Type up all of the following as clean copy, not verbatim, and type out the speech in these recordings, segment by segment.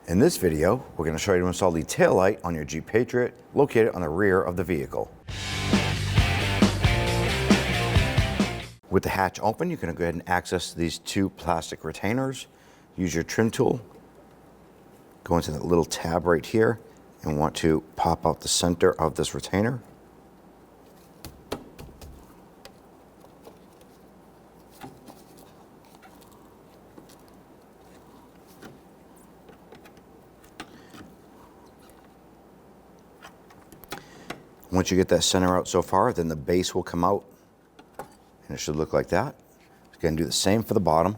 In this video, we're going to show you how to install the taillight on your Jeep Patriot located on the rear of the vehicle. With the hatch open, you're going to go ahead and access these two plastic retainers. Use your trim tool. Go into that little tab right here and want to pop out the center of this retainer. Once you get that center out so far, then the base will come out, and it should look like that. Again, do the same for the bottom.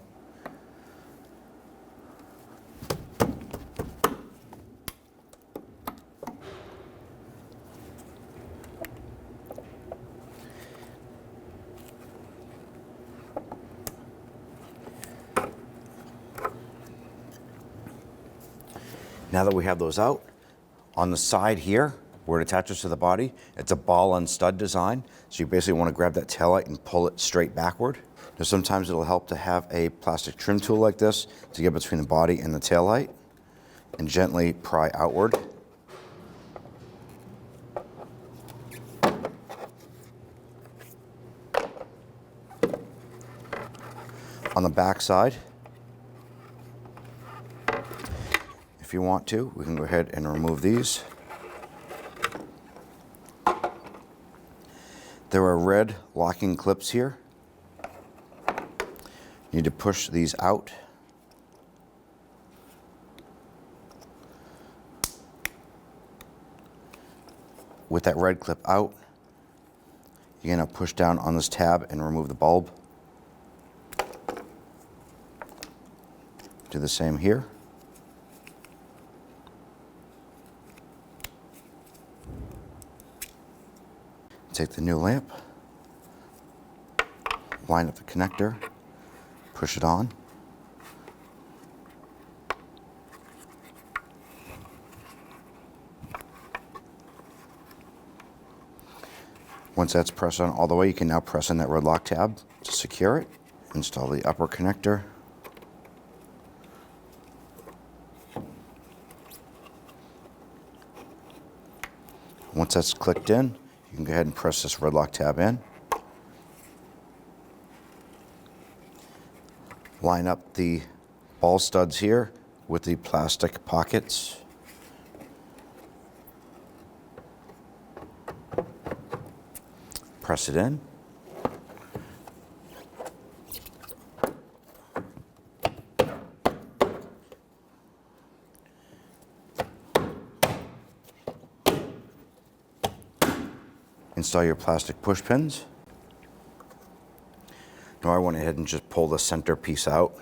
Now that we have those out, on the side here, where it attaches to the body, it's a ball and stud design. So you basically want to grab that taillight and pull it straight backward. Now sometimes it'll help to have a plastic trim tool like this to get between the body and the taillight and gently pry outward. On the back side, if you want to, we can go ahead and remove these. There are red locking clips here. You need to push these out. With that red clip out, you're going to push down on this tab and remove the bulb. Do the same here. Take the new lamp, line up the connector, push it on. Once that's pressed on all the way, you can now press on that red lock tab to secure it. Install the upper connector. Once that's clicked in, you can go ahead and press this red lock tab in. Line up the ball studs here with the plastic pockets. Press it in. Install your plastic push pins. Now I went ahead and just pull the center piece out.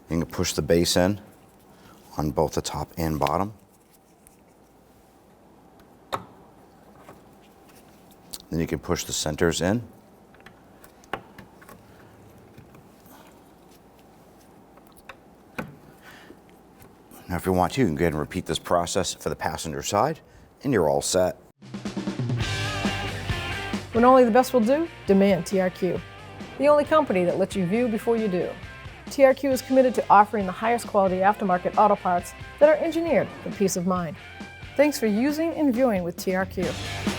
You can push the base in on both the top and bottom. Then you can push the centers in. Now if you want to, you can go ahead and repeat this process for the passenger side, and you're all set. When only the best will do, demand TRQ. The only company that lets you view before you do. TRQ is committed to offering the highest quality aftermarket auto parts that are engineered for peace of mind. Thanks for using and viewing with TRQ.